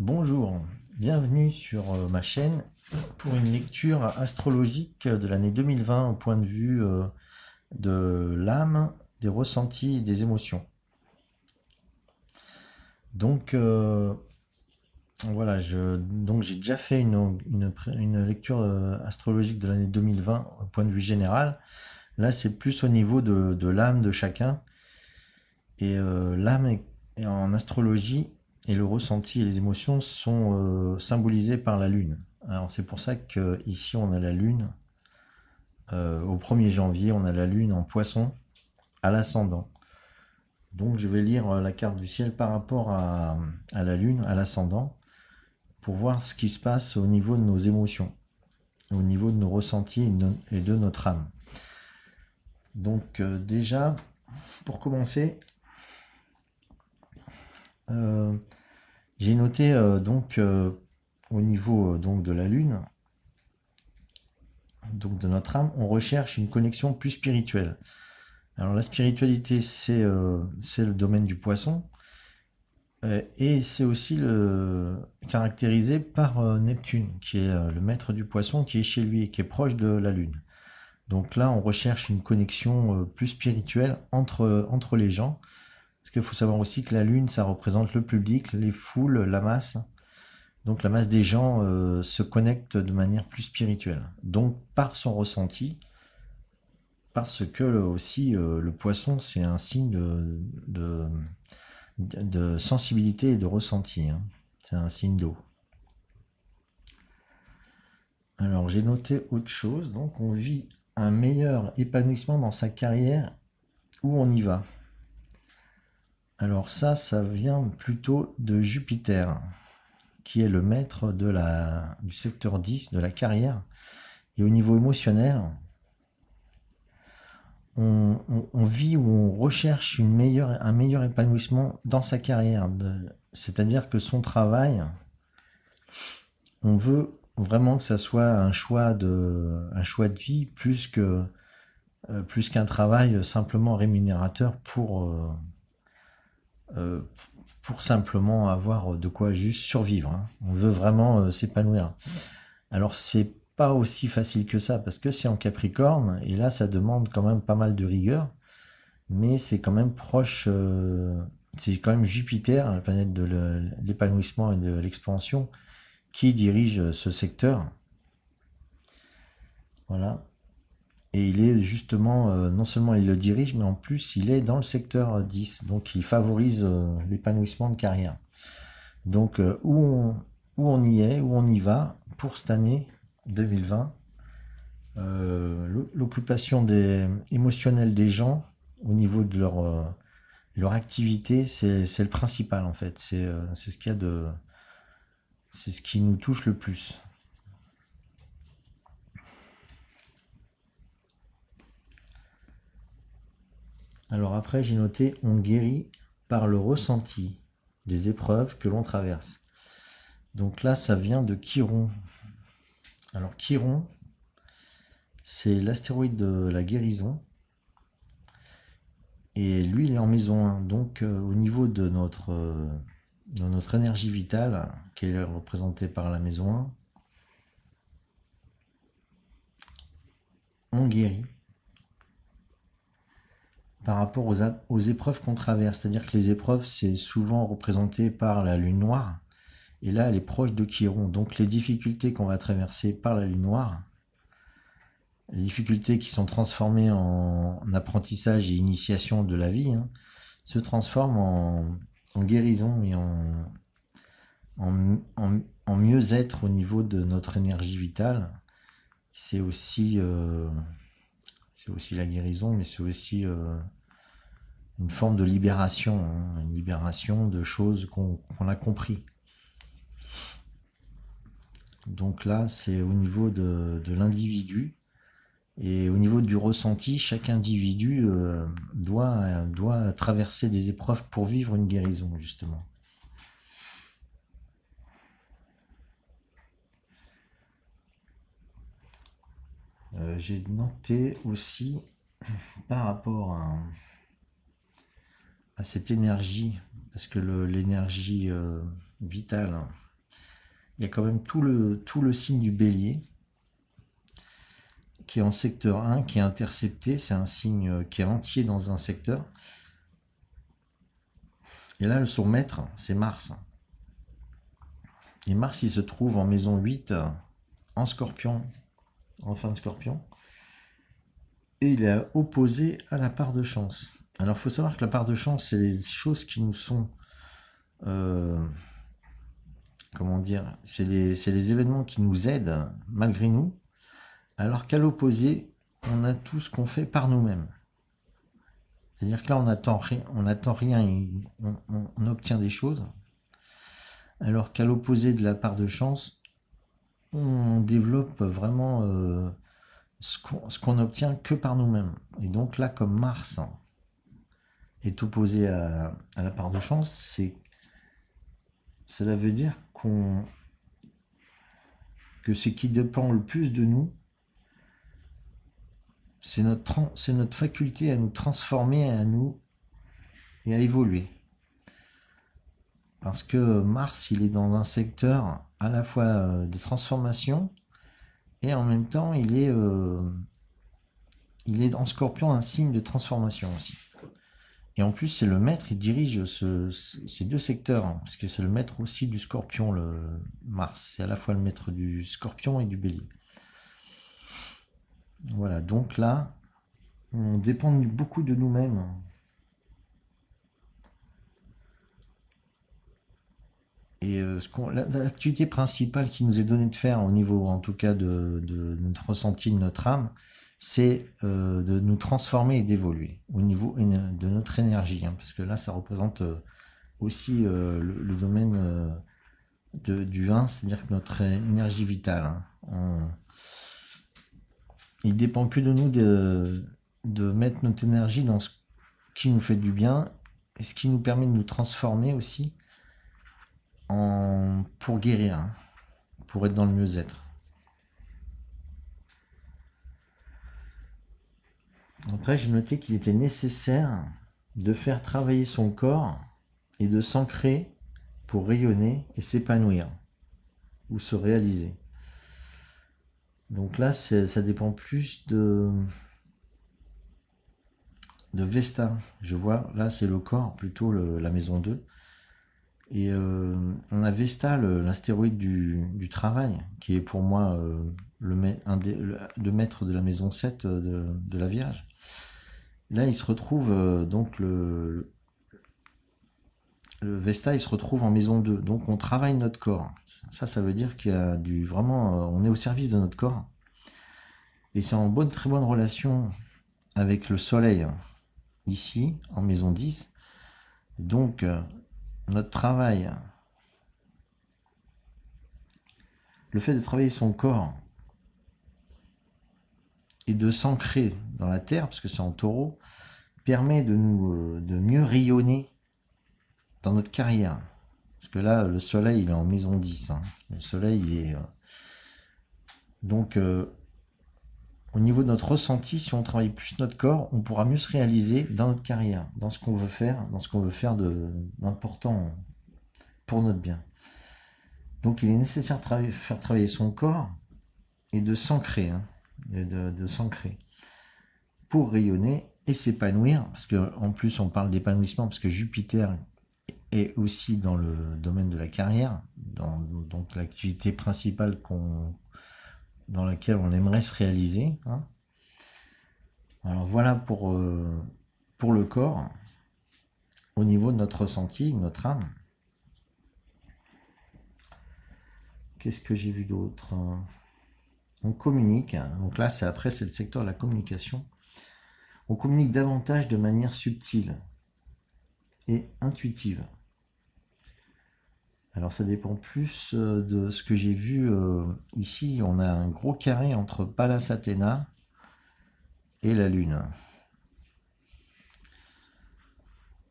Bonjour, bienvenue sur ma chaîne pour une lecture astrologique de l'année 2020 au point de vue de l'âme, des ressentis et des émotions. Donc voilà, j'ai déjà fait une lecture astrologique de l'année 2020 au point de vue général. Là, c'est plus au niveau de l'âme de chacun. Et est en astrologie et le ressenti et les émotions sont symbolisés par la lune. Alors c'est pour ça que ici on a la lune au 1er janvier, on a la lune en poisson à l'ascendant. Donc je vais lire la carte du ciel par rapport à la lune, à l'ascendant, pour voir ce qui se passe au niveau de nos émotions, au niveau de nos ressentis et de notre âme. Donc déjà, pour commencer, j'ai noté au niveau donc de la lune, donc de notre âme, on recherche une connexion plus spirituelle. Alors la spiritualité, c'est le domaine du poisson, et c'est aussi caractérisé par Neptune, qui est le maître du poisson, qui est chez lui et qui est proche de la lune. Donc là, on recherche une connexion plus spirituelle entre les gens. Parce qu'il faut savoir aussi que la lune, ça représente le public, les foules, la masse. Donc la masse des gens se connecte de manière plus spirituelle. Donc par son ressenti, parce que aussi le poisson, c'est un signe de sensibilité et de ressenti. Hein. C'est un signe d'eau. Alors j'ai noté autre chose. Donc on vit un meilleur épanouissement dans sa carrière où on y va. Alors ça vient plutôt de Jupiter, qui est le maître du secteur 10 de la carrière. Et au niveau émotionnel, on vit ou on recherche un meilleur épanouissement dans sa carrière. C'est-à-dire que son travail, on veut vraiment que ça soit un choix de vie plus qu'un travail simplement rémunérateur pour simplement avoir de quoi juste survivre. Hein. On veut vraiment s'épanouir. Alors c'est pas aussi facile que ça parce que c'est en Capricorne et là ça demande quand même pas mal de rigueur, mais c'est quand même proche. C'est quand même Jupiter, la planète de l'épanouissement et de l'expansion, qui dirige ce secteur. Voilà. Et il est justement, non seulement il le dirige, mais en plus il est dans le secteur 10, donc il favorise l'épanouissement de carrière. Donc où on y est, où on y va pour cette année 2020, l'occupation émotionnelle des gens au niveau de leur activité, c'est le principal en fait. C'est ce qu'il y a c'est ce qui nous touche le plus. Alors après, j'ai noté, on guérit par le ressenti des épreuves que l'on traverse. Donc là, ça vient de Chiron. Alors Chiron, c'est l'astéroïde de la guérison. Et lui, il est en maison 1. Donc au niveau de notre énergie vitale, qui est représentée par la maison 1, on guérit par rapport aux épreuves qu'on traverse. C'est-à-dire que les épreuves, c'est souvent représenté par la lune noire. Et là, elle est proche de Chiron. Donc les difficultés qu'on va traverser par la lune noire, les difficultés qui sont transformées en apprentissage et initiation de la vie, hein, se transforment en guérison et en mieux-être au niveau de notre énergie vitale. C'est aussi la guérison, mais c'est aussi une forme de libération, hein, une libération de choses qu'on a compris. Donc là, c'est au niveau de l'individu. Et au niveau du ressenti, chaque individu doit traverser des épreuves pour vivre une guérison, justement. J'ai noté aussi, par rapport à cette énergie, parce que l'énergie vitale il y a quand même tout le signe du bélier qui est en secteur 1, qui est intercepté. C'est un signe qui est entier dans un secteur. Et là, son maître, c'est Mars. Et Mars, il se trouve en maison 8, en Scorpion, en fin de Scorpion. Et il est opposé à la part de chance. Alors, il faut savoir que la part de chance, c'est les choses qui nous sont... comment dire, c'est les événements qui nous aident malgré nous, alors qu'à l'opposé, on a tout ce qu'on fait par nous-mêmes. C'est-à-dire que là, on n'attend rien et on obtient des choses, alors qu'à l'opposé de la part de chance, on développe vraiment ce qu'on obtient que par nous-mêmes. Et donc là, comme Mars est opposé à la part de chance, cela veut dire que ce qui dépend le plus de nous, c'est notre faculté à nous transformer, et à évoluer. Parce que Mars, il est dans un secteur à la fois de transformation et en même temps, il est en Scorpion un signe de transformation aussi. Et en plus, c'est le maître, il dirige ces deux secteurs, hein, parce que c'est le maître aussi du Scorpion, le Mars. C'est à la fois le maître du Scorpion et du Bélier. Voilà, donc là, on dépend beaucoup de nous-mêmes. Et l'activité principale qui nous est donnée de faire, au niveau en tout cas de notre ressenti, de notre âme, c'est de nous transformer et d'évoluer au niveau de notre énergie, hein, parce que là, ça représente aussi le domaine du 1, c'est-à-dire que notre énergie vitale. Hein, il dépend que de nous de mettre notre énergie dans ce qui nous fait du bien et ce qui nous permet de nous transformer aussi pour guérir, hein, pour être dans le mieux-être. Après, j'ai noté qu'il était nécessaire de faire travailler son corps et de s'ancrer pour rayonner et s'épanouir ou se réaliser. Donc là, ça dépend plus de Vesta. Je vois, là, c'est le corps, plutôt la maison 2. Et on a Vesta, l'astéroïde du travail, qui est pour moi le maître de la maison 7 de la Vierge. Là, il se retrouve, donc le Vesta, il se retrouve en maison 2. Donc, on travaille notre corps. Ça veut dire qu'il y a vraiment, on est au service de notre corps. Et c'est en très bonne relation avec le Soleil, ici, en maison 10. Donc, notre travail, le fait de travailler son corps et de s'ancrer dans la terre, parce que c'est en taureau, permet de mieux rayonner dans notre carrière. Parce que là, le soleil, il est en maison 10. Hein. Le soleil, il est... Donc, au niveau de notre ressenti, si on travaille plus notre corps, on pourra mieux se réaliser dans notre carrière, dans ce qu'on veut faire, d'important pour notre bien. Donc il est nécessaire de faire travailler son corps et de s'ancrer, hein, de s'ancrer pour rayonner et s'épanouir, parce qu'en plus on parle d'épanouissement, parce que Jupiter est aussi dans le domaine de la carrière, donc l'activité principale dans laquelle on aimerait se réaliser. Hein. Alors voilà pour le corps, au niveau de notre ressenti, notre âme. Qu'est-ce que j'ai vu d'autre? On communique, donc là c'est le secteur de la communication. On communique davantage de manière subtile et intuitive. Alors ça dépend plus de ce que j'ai vu ici. On a un gros carré entre Pallas Athéna et la Lune.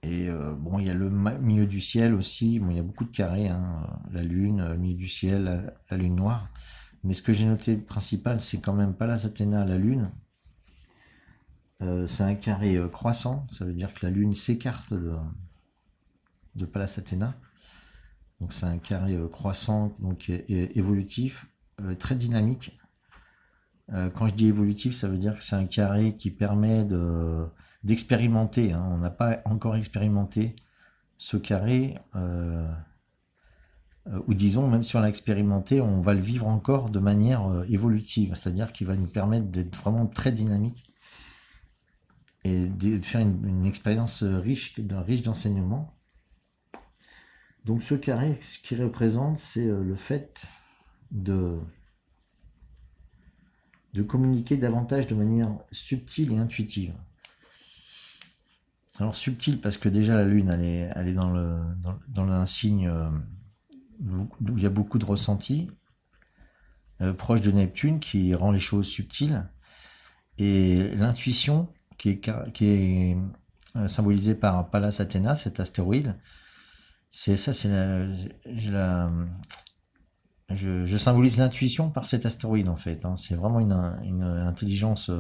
Et bon, il y a le milieu du ciel aussi. Bon, il y a beaucoup de carrés, hein, la Lune, le milieu du ciel, la Lune noire. Mais ce que j'ai noté principal, c'est quand même Pallas Athéna, la Lune. C'est un carré croissant. Ça veut dire que la Lune s'écarte de Pallas Athéna. Donc c'est un carré croissant, donc évolutif, très dynamique. Quand je dis évolutif, ça veut dire que c'est un carré qui permet d'expérimenter, hein. On n'a pas encore expérimenté ce carré, ou disons, même si on l'a expérimenté, on va le vivre encore de manière évolutive, c'est-à-dire qu'il va nous permettre d'être vraiment très dynamique et de faire une expérience riche d'enseignement. Donc ce carré, ce qu'il représente, c'est le fait de communiquer davantage de manière subtile et intuitive. Alors subtile parce que déjà la Lune, elle est dans un signe où il y a beaucoup de ressentis, proche de Neptune, qui rend les choses subtiles, et l'intuition qui est symbolisée par Pallas Athéna, cet astéroïde. C'est ça, je symbolise l'intuition par cet astéroïde en fait, hein. C'est vraiment une intelligence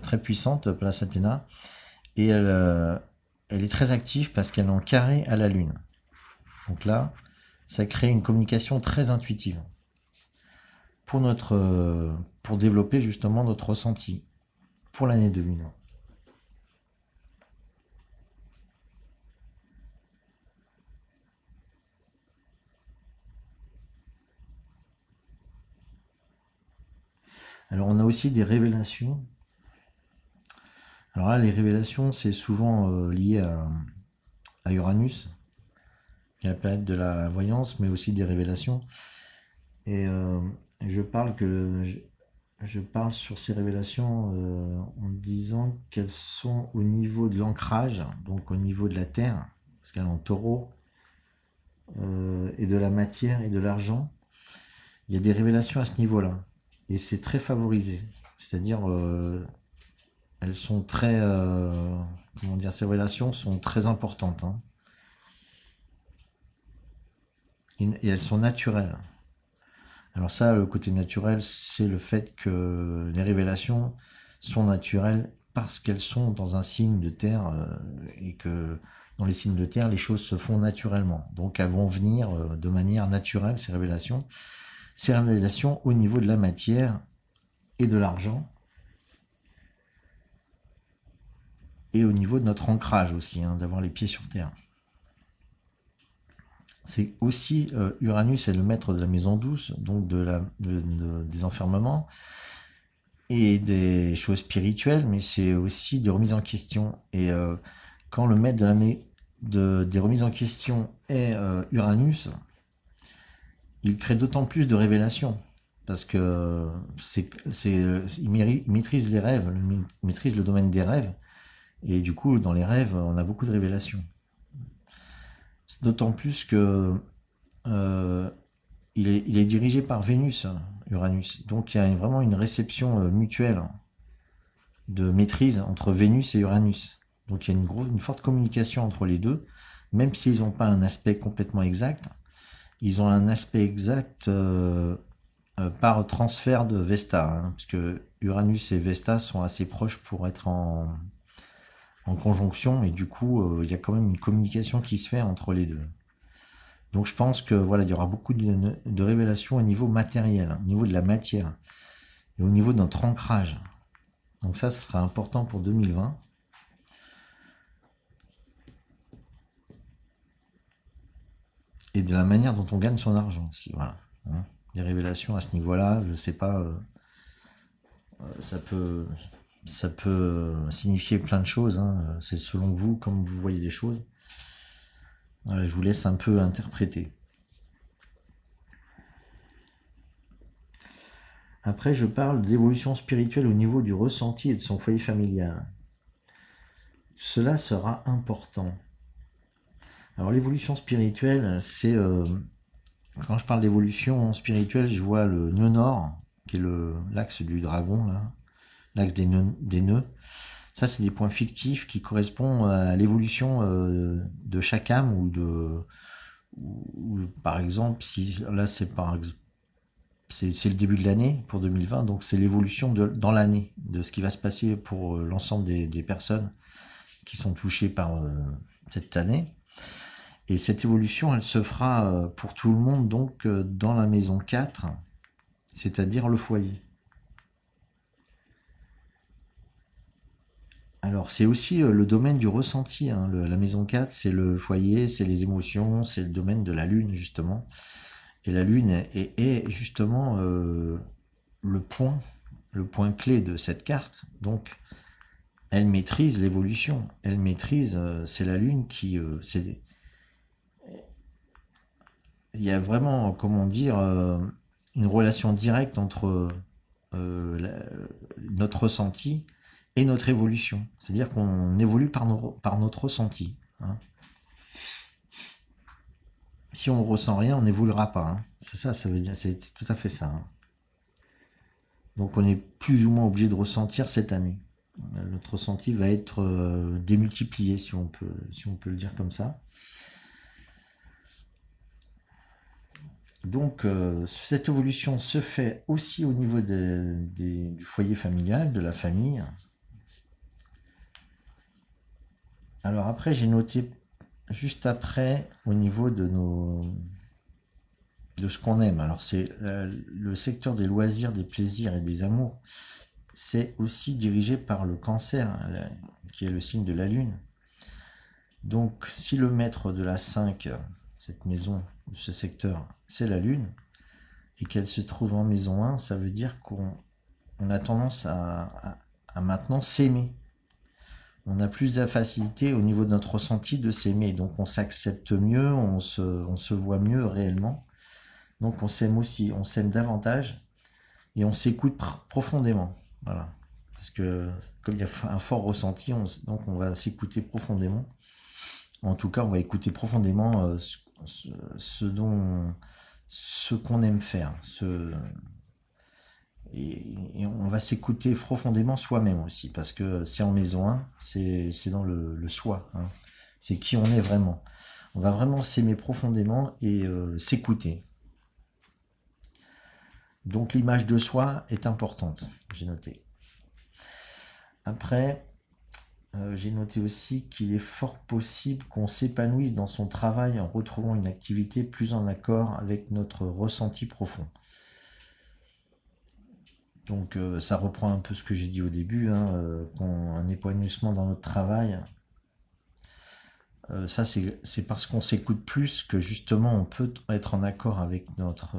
très puissante, Pallas Athéna, et elle est très active parce qu'elle est en carré à la Lune. Donc là, ça crée une communication très intuitive pour développer justement notre ressenti pour l'année 2020. Alors on a aussi des révélations. Alors là, les révélations, c'est souvent lié à Uranus, qui est la planète de la voyance, mais aussi des révélations. Et je parle sur ces révélations en disant qu'elles sont au niveau de l'ancrage, donc au niveau de la Terre, parce qu'elle est en taureau, et de la matière et de l'argent. Il y a des révélations à ce niveau-là. Et c'est très favorisé. C'est-à-dire, elles sont très... comment dire, ces révélations sont très importantes, hein. Et elles sont naturelles. Alors ça, le côté naturel, c'est le fait que les révélations sont naturelles parce qu'elles sont dans un signe de terre, et que dans les signes de terre, les choses se font naturellement. Donc elles vont venir de manière naturelle, ces révélations. Ces révélations au niveau de la matière et de l'argent. Et au niveau de notre ancrage aussi, hein, d'avoir les pieds sur terre. C'est aussi Uranus est le maître de la maison douce, donc des enfermements et des choses spirituelles, mais c'est aussi des remises en question. Et quand le maître des remises en question est Uranus, il crée d'autant plus de révélations parce que il maîtrise les rêves, il maîtrise le domaine des rêves, et du coup dans les rêves on a beaucoup de révélations. D'autant plus que il est dirigé par Vénus, Uranus. Donc il y a vraiment une réception mutuelle de maîtrise entre Vénus et Uranus. Donc il y a une forte communication entre les deux, même s'ils n'ont pas un aspect complètement exact. Ils ont un aspect exact par transfert de Vesta, hein, parce que Uranus et Vesta sont assez proches pour être en conjonction, et du coup il y a quand même une communication qui se fait entre les deux. Donc je pense que voilà, il y aura beaucoup de révélations au niveau matériel, au niveau de la matière et au niveau de notre ancrage. Donc ça sera important pour 2020. Et de la manière dont on gagne son argent aussi, voilà, hein. Des révélations à ce niveau-là, je sais pas, ça peut signifier plein de choses, hein. C'est selon vous, comme vous voyez les choses. Voilà, je vous laisse un peu interpréter. Après, je parle d'évolution spirituelle au niveau du ressenti et de son foyer familial. Cela sera important. Alors l'évolution spirituelle, c'est... quand je parle d'évolution spirituelle, je vois le nœud nord, qui est l'axe du dragon, là, l'axe des nœuds. Ça, c'est des points fictifs qui correspondent à l'évolution de chaque âme, ou par exemple, si là c'est le début de l'année pour 2020, donc c'est l'évolution dans l'année de ce qui va se passer pour l'ensemble des personnes qui sont touchées par cette année. Et cette évolution, elle se fera pour tout le monde, donc dans la maison 4, c'est-à-dire le foyer. Alors, c'est aussi le domaine du ressenti, hein. La maison 4, c'est le foyer, c'est les émotions, c'est le domaine de la lune, justement. Et la lune est justement le point, le point clé de cette carte. Donc, elle maîtrise l'évolution. Elle maîtrise, c'est la lune qui... il y a vraiment, comment dire, une relation directe entre notre ressenti et notre évolution. C'est-à-dire qu'on évolue par notre ressenti, hein. Si on ne ressent rien, on n'évoluera pas, hein. C'est ça, ça veut dire, c'est tout à fait ça, hein. Donc on est plus ou moins obligé de ressentir cette année. Notre ressenti va être démultiplié, si on peut le dire comme ça. Donc cette évolution se fait aussi au niveau du foyer familial, de la famille. Alors après, j'ai noté juste après au niveau de ce qu'on aime. Alors c'est le secteur des loisirs, des plaisirs et des amours. C'est aussi dirigé par le cancer, qui est le signe de la lune. Donc si le maître de la 5, cette maison, de ce secteur, c'est la lune, et qu'elle se trouve en maison 1, ça veut dire qu'on a tendance à maintenant s'aimer. On a plus de facilité au niveau de notre ressenti de s'aimer. Donc on s'accepte mieux, on se voit mieux réellement. Donc on s'aime aussi, on s'aime davantage et on s'écoute profondément. Voilà. Parce que comme il y a un fort ressenti, donc on va s'écouter profondément. En tout cas, on va écouter profondément ce qu'on aime faire. Et on va s'écouter profondément soi-même aussi, parce que c'est en maison 1, c'est dans le soi, hein. C'est qui on est vraiment. On va vraiment s'aimer profondément et s'écouter. Donc l'image de soi est importante, j'ai noté. Après, j'ai noté aussi qu'il est fort possible qu'on s'épanouisse dans son travail en retrouvant une activité plus en accord avec notre ressenti profond. Donc ça reprend un peu ce que j'ai dit au début, hein, un épanouissement dans notre travail. Ça c'est parce qu'on s'écoute plus que justement on peut être en accord avec notre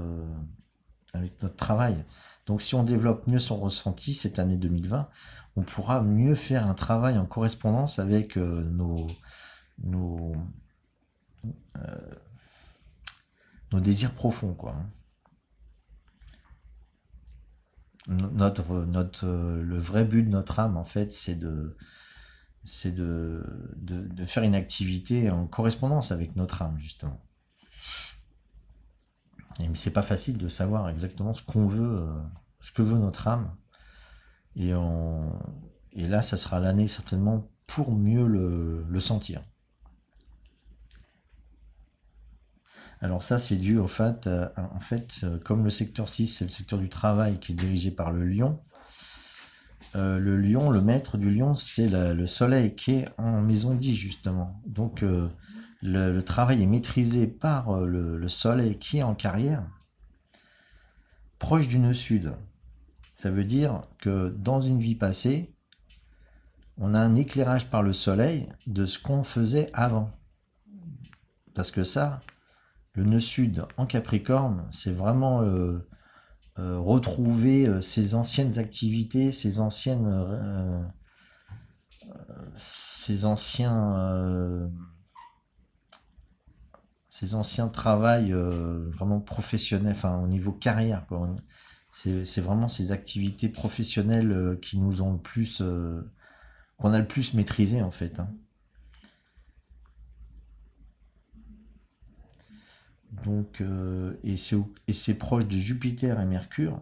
travail. Donc si on développe mieux son ressenti cette année 2020, on pourra mieux faire un travail en correspondance avec nos désirs profonds, quoi. Le vrai but de notre âme, en fait, c'est de faire une activité en correspondance avec notre âme, justement. Et c'est pas facile de savoir exactement ce qu'on veut, ce que veut notre âme. Et là, ça sera l'année certainement pour mieux le sentir. Alors ça, c'est dû au fait, comme le secteur 6, c'est le secteur du travail qui est dirigé par le lion. Le lion, le maître du lion, c'est le soleil qui est en maison 10, justement. Donc le travail est maîtrisé par le soleil qui est en carrière, proche du nœud sud. Ça veut dire que dans une vie passée, on a un éclairage par le soleil de ce qu'on faisait avant. Parce que ça, le nœud sud en Capricorne, c'est vraiment retrouver ses anciennes activités, ses anciens travails vraiment professionnels, enfin au niveau carrière, quoi. C'est vraiment ces activités professionnelles qui nous ont le plus, qu'on a le plus maîtrisé en fait, hein. Donc, et c'est proche de Jupiter et Mercure.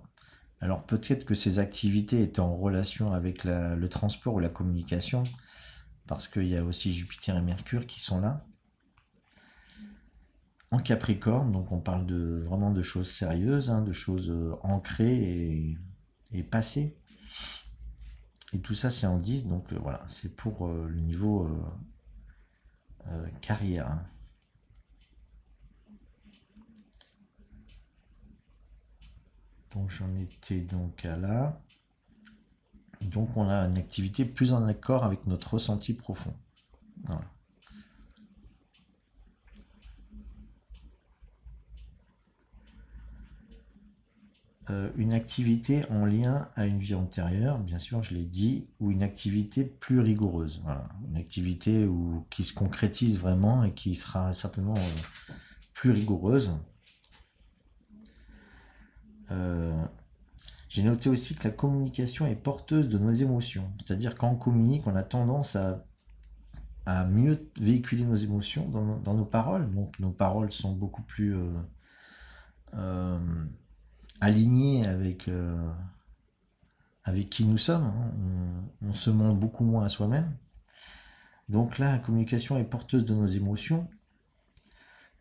Alors peut-être que ces activités étaient en relation avec le transport ou la communication, parce qu'il y a aussi Jupiter et Mercure qui sont là. En Capricorne, donc on parle vraiment de choses sérieuses, hein, de choses ancrées et passées. Et tout ça c'est en 10, donc voilà, c'est pour le niveau carrière, hein. Donc j'en étais donc à là. Donc on a une activité plus en accord avec notre ressenti profond. Voilà. Une activité en lien à une vie antérieure, bien sûr, je l'ai dit, ou une activité plus rigoureuse. Voilà. Une activité qui se concrétise vraiment et qui sera certainement plus rigoureuse. J'ai noté aussi que la communication est porteuse de nos émotions. C'est-à-dire quand on communique, on a tendance à mieux véhiculer nos émotions dans nos paroles. Donc nos paroles sont beaucoup plus euh, alignées avec qui nous sommes. Hein. On se ment beaucoup moins à soi-même. Donc là, la communication est porteuse de nos émotions.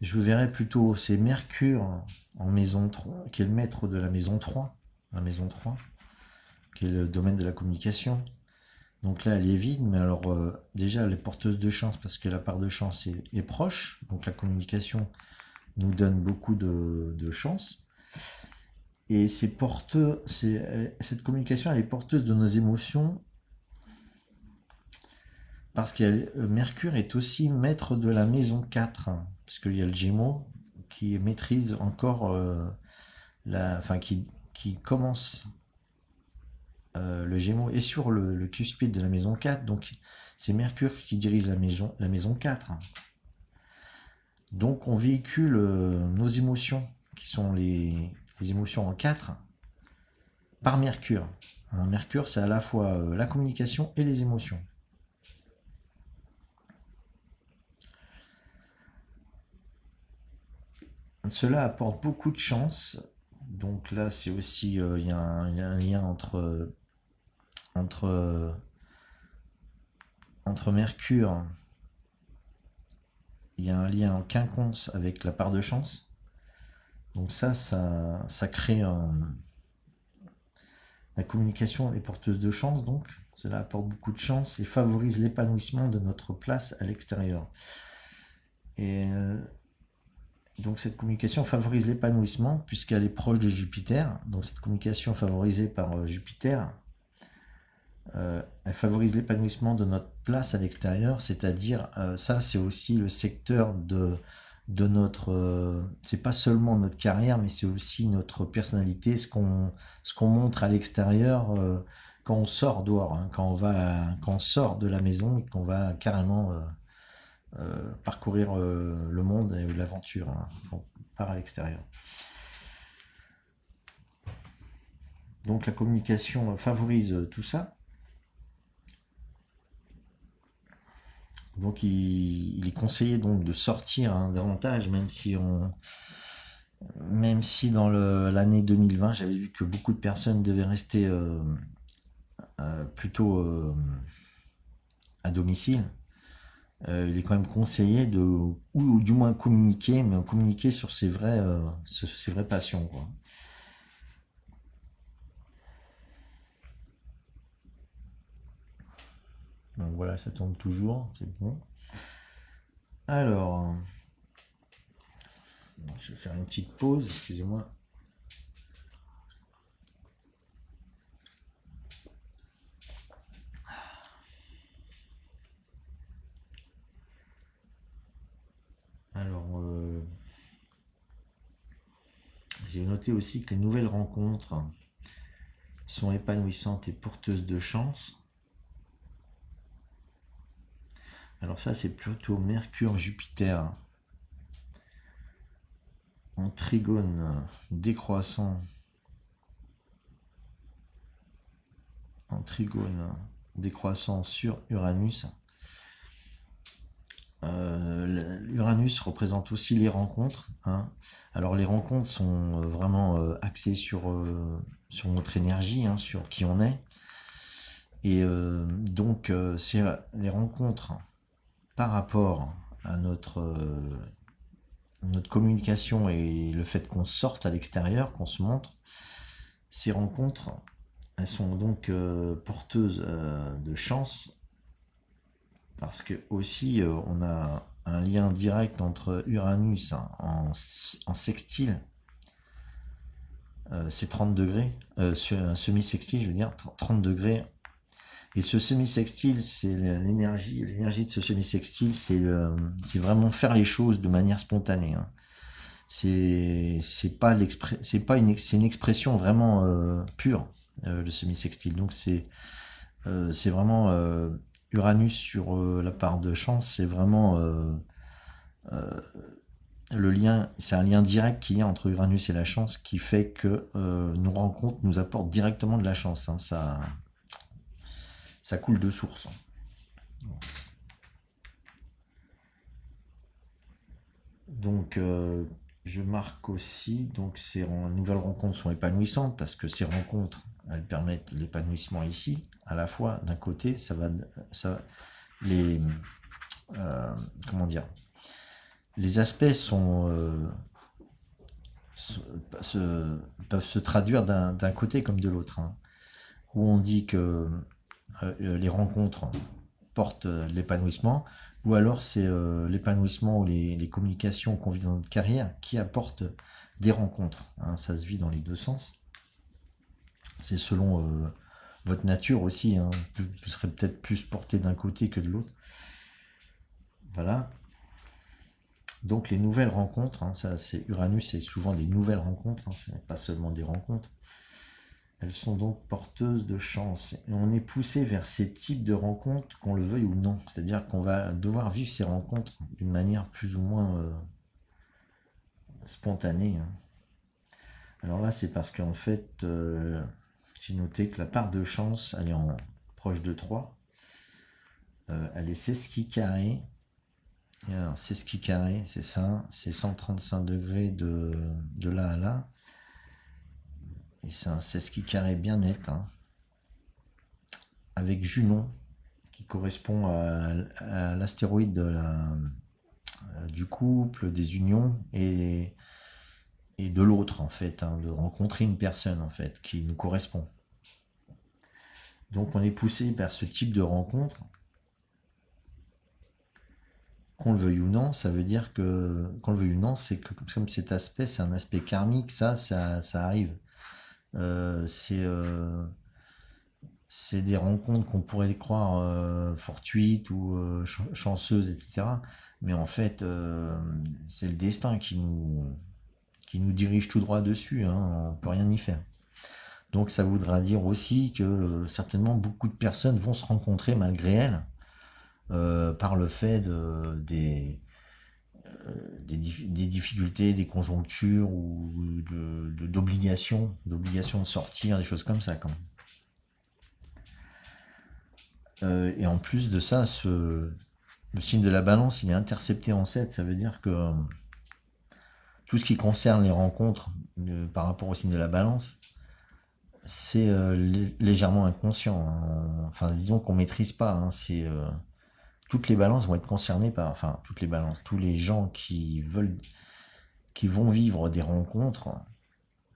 Je verrais plutôt, c'est Mercure en maison 3, qui est le maître de la maison 3, qui est le domaine de la communication. Donc là, elle est vide, mais alors déjà, elle est porteuse de chance parce que la part de chance est proche. Donc la communication nous donne beaucoup de chance. Et cette communication, elle est porteuse de nos émotions parce que Mercure est aussi maître de la maison 4, parce qu'il y a le Gémeaux qui maîtrise encore qui commence le Gémeaux est sur le cuspide de la maison 4, donc c'est Mercure qui dirige la maison 4. Donc on véhicule nos émotions, qui sont les émotions en 4, par Mercure. Hein, Mercure, c'est à la fois la communication et les émotions. Cela apporte beaucoup de chance. Donc là, c'est aussi, il y a un lien entre Mercure, il y a un lien en quinconce avec la part de chance. Donc ça crée la communication est porteuse de chance, donc cela apporte beaucoup de chance et favorise l'épanouissement de notre place à l'extérieur. Et donc cette communication favorise l'épanouissement puisqu'elle est proche de Jupiter. Donc cette communication favorisée par Jupiter, elle favorise l'épanouissement de notre place à l'extérieur, c'est-à-dire ça c'est aussi le secteur de notre c'est pas seulement notre carrière mais c'est aussi notre personnalité, ce qu'on montre à l'extérieur quand on sort dehors, hein, quand on sort de la maison et qu'on va carrément parcourir le monde et l'aventure, hein, on part à l'extérieur. Donc la communication favorise tout ça. Donc il est conseillé donc de sortir davantage, même si dans l'année 2020, j'avais vu que beaucoup de personnes devaient rester plutôt à domicile. Il est quand même conseillé ou du moins communiquer, mais communiquer sur ses vraies passions, quoi. Donc voilà, ça tourne toujours, c'est bon. Alors, je vais faire une petite pause, excusez-moi. Alors, j'ai noté aussi que les nouvelles rencontres sont épanouissantes et porteuses de chance. Alors ça, c'est plutôt Mercure-Jupiter en trigone décroissant, sur Uranus. Uranus représente aussi les rencontres, hein. Alors les rencontres sont vraiment axées sur notre énergie, hein, sur qui on est. Et donc c'est les rencontres par rapport à notre communication et le fait qu'on sorte à l'extérieur, qu'on se montre. Ces rencontres, elles sont donc porteuses de chance parce que aussi on a un lien direct entre Uranus en sextile c'est 30 degrés, un semi-sextile, je veux dire, 30 degrés. Et ce semi-sextile, c'est l'énergie de ce semi-sextile, c'est vraiment faire les choses de manière spontanée, hein. C'est une expression vraiment pure, le semi-sextile. Donc c'est vraiment Uranus sur la part de chance, c'est vraiment euh, le lien, c'est un lien direct qu'il y a entre Uranus et la chance qui fait que nos rencontres nous apportent directement de la chance, hein. Ça coule de source, hein. Donc je marque aussi, donc ces nouvelles rencontres sont épanouissantes parce que ces rencontres, elles permettent l'épanouissement ici. À la fois, d'un côté, les, euh, comment dire, les aspects peuvent se traduire d'un côté comme de l'autre, hein. Où on dit que les rencontres portent l'épanouissement, ou alors c'est l'épanouissement ou les communications qu'on vit dans notre carrière qui apportent des rencontres, hein. Ça se vit dans les deux sens. C'est selon votre nature aussi, hein. Vous serez peut-être plus porté d'un côté que de l'autre. Voilà. Donc les nouvelles rencontres, hein, ça c'est Uranus, c'est souvent des nouvelles rencontres, hein, c'est pas seulement des rencontres. Elles sont donc porteuses de chance. Et on est poussé vers ces types de rencontres, qu'on le veuille ou non. C'est-à-dire qu'on va devoir vivre ces rencontres d'une manière plus ou moins spontanée, hein. Alors là, c'est parce qu'en fait, j'ai noté que la part de chance, elle est en proche de 3. Elle est sesqui carré. Et alors, sesqui carré, c'est ça. C'est 135 degrés de là à là. Et c'est un sesqui carré bien net, hein, avec Junon, qui correspond à l'astéroïde du couple, des unions, et de l'autre, en fait, hein, de rencontrer une personne, en fait, qui nous correspond. Donc on est poussé vers ce type de rencontre, qu'on le veuille ou non. Ça veut dire que, qu'on le veuille ou non, c'est que comme cet aspect, c'est un aspect karmique, ça arrive. Euh, c'est euh, c'est des rencontres qu'on pourrait croire fortuites ou chanceuses, etc. Mais en fait, c'est le destin qui nous dirige tout droit dessus, hein, on peut rien y faire. Donc ça voudra dire aussi que certainement beaucoup de personnes vont se rencontrer malgré elles, par le fait des difficultés, des conjonctures ou d'obligations de sortir, des choses comme ça. Et en plus de ça, le signe de la balance, il est intercepté en 7. Ça veut dire que tout ce qui concerne les rencontres par rapport au signe de la balance, c'est légèrement inconscient, hein. Enfin, disons qu'on maîtrise pas, hein. Toutes les balances vont être concernées par, enfin, toutes les balances, tous les gens qui vont vivre des rencontres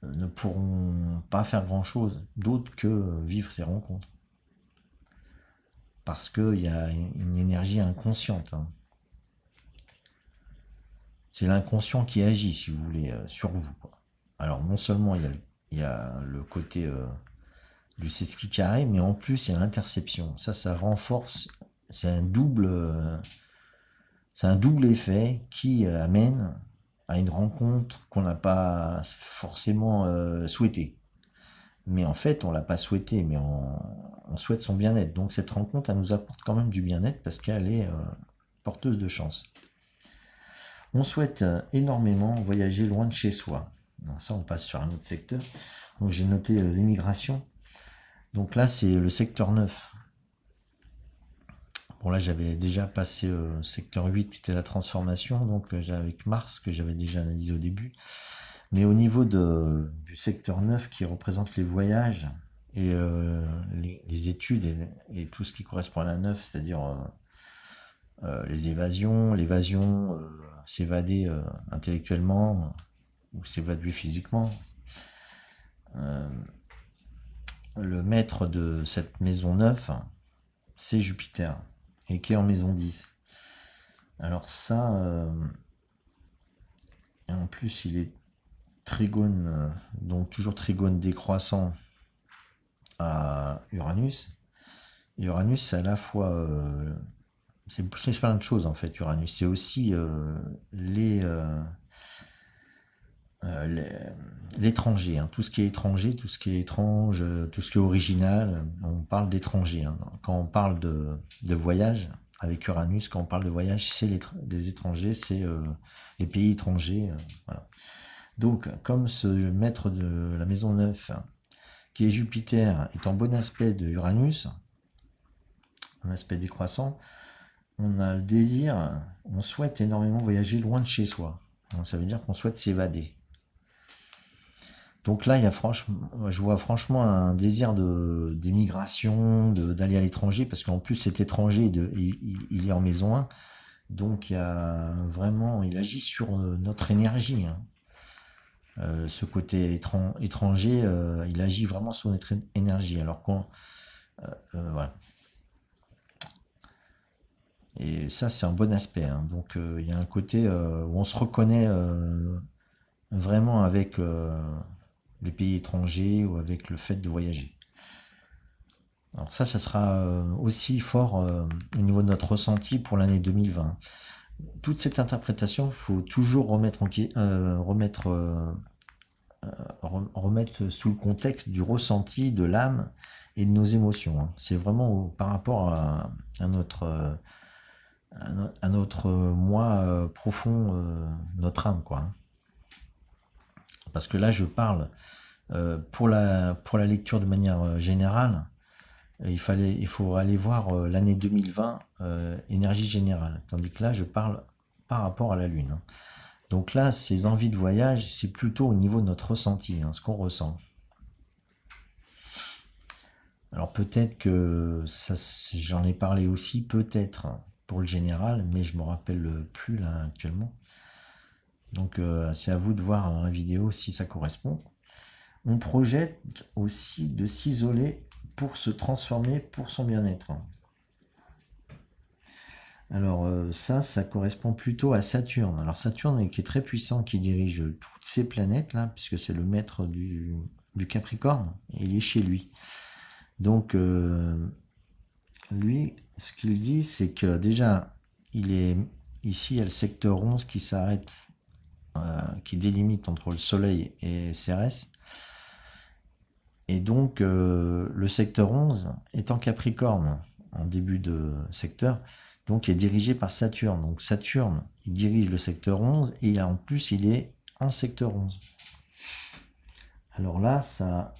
ne pourront pas faire grand-chose d'autre que vivre ces rencontres. Parce qu'il y a une énergie inconsciente, hein. C'est l'inconscient qui agit, si vous voulez, sur vous, quoi. Alors, non seulement il y a le côté du sesqui carré, mais en plus, il y a l'interception. Ça renforce, c'est un double, euh, c'est un double effet qui amène à une rencontre qu'on n'a pas forcément souhaitée. Mais en fait, on l'a pas souhaité, mais on souhaite son bien-être. Donc cette rencontre, elle nous apporte quand même du bien-être parce qu'elle est porteuse de chance. On souhaite énormément voyager loin de chez soi. Alors ça, on passe sur un autre secteur. Donc j'ai noté l'immigration. Donc là, c'est le secteur 9. Bon, là, j'avais déjà passé secteur 8, qui était la transformation, donc avec Mars, que j'avais déjà analysé au début. Mais au niveau du secteur 9, qui représente les voyages et les études et tout ce qui correspond à la 9, c'est-à-dire les évasions, l'évasion, s'évader intellectuellement ou s'évader physiquement. Euh, le maître de cette maison 9, c'est Jupiter, et qui est en maison 10. Alors ça, et en plus, il est trigone, donc toujours trigone décroissant à Uranus. Et Uranus, c'est à la fois, c'est plein de choses en fait, Uranus. C'est aussi l'étranger, hein. Tout ce qui est étranger, tout ce qui est étrange, tout ce qui est original, on parle d'étranger, hein. Quand on parle de voyage, avec Uranus, quand on parle de voyage, c'est les étrangers, c'est les pays étrangers. Voilà. Donc, comme ce maître de la maison 9, qui est Jupiter, est en bon aspect de Uranus, un aspect décroissant, on a le désir, on souhaite énormément voyager loin de chez soi. Donc, ça veut dire qu'on souhaite s'évader. Donc là, je vois franchement un désir d'émigration, d'aller à l'étranger, parce qu'en plus cet étranger, il est en maison 1, donc il agit sur notre énergie, hein. Ce côté étranger, il agit vraiment sur notre énergie, alors voilà. Et ça, c'est un bon aspect, hein. Donc il y a un côté où on se reconnaît vraiment avec les pays étrangers ou avec le fait de voyager. Alors ça sera aussi fort au niveau de notre ressenti pour l'année 2020. Toute cette interprétation, il faut toujours remettre sous le contexte du ressenti de l'âme et de nos émotions, hein. C'est vraiment par rapport à notre moi profond, notre âme, quoi, hein. Parce que là, je parle pour la lecture de manière générale. Il faut aller voir l'année 2020, énergie générale. Tandis que là, je parle par rapport à la Lune, hein. Donc là, ces envies de voyage, c'est plutôt au niveau de notre ressenti, hein, ce qu'on ressent. Alors peut-être que j'en ai parlé aussi, peut-être pour le général, mais je me rappelle plus là actuellement. Donc c'est à vous de voir dans la vidéo si ça correspond. On projette aussi de s'isoler pour se transformer pour son bien-être. Alors ça correspond plutôt à Saturne. Alors Saturne qui est très puissant, qui dirige toutes ces planètes là, puisque c'est le maître du Capricorne, et il est chez lui. Donc lui, ce qu'il dit, c'est que déjà, ici, il y a le secteur 11 qui s'arrête, qui délimite entre le Soleil et Cérès. Et donc, le secteur 11 est en Capricorne, en début de secteur, donc est dirigé par Saturne. Donc Saturne, il dirige le secteur 11, et en plus, il est en secteur 11. Alors là, ça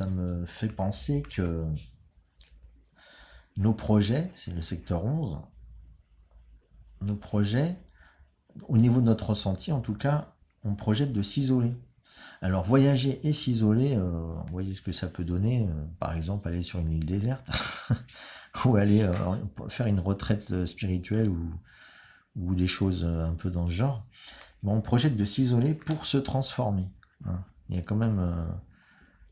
me fait penser que nos projets, c'est le secteur 11, nos projets, au niveau de notre ressenti en tout cas, on projette de s'isoler. Alors voyager et s'isoler, vous voyez ce que ça peut donner, par exemple aller sur une île déserte, ou aller faire une retraite spirituelle ou des choses un peu dans ce genre. Bon, on projette de s'isoler pour se transformer, hein. Il y a quand même...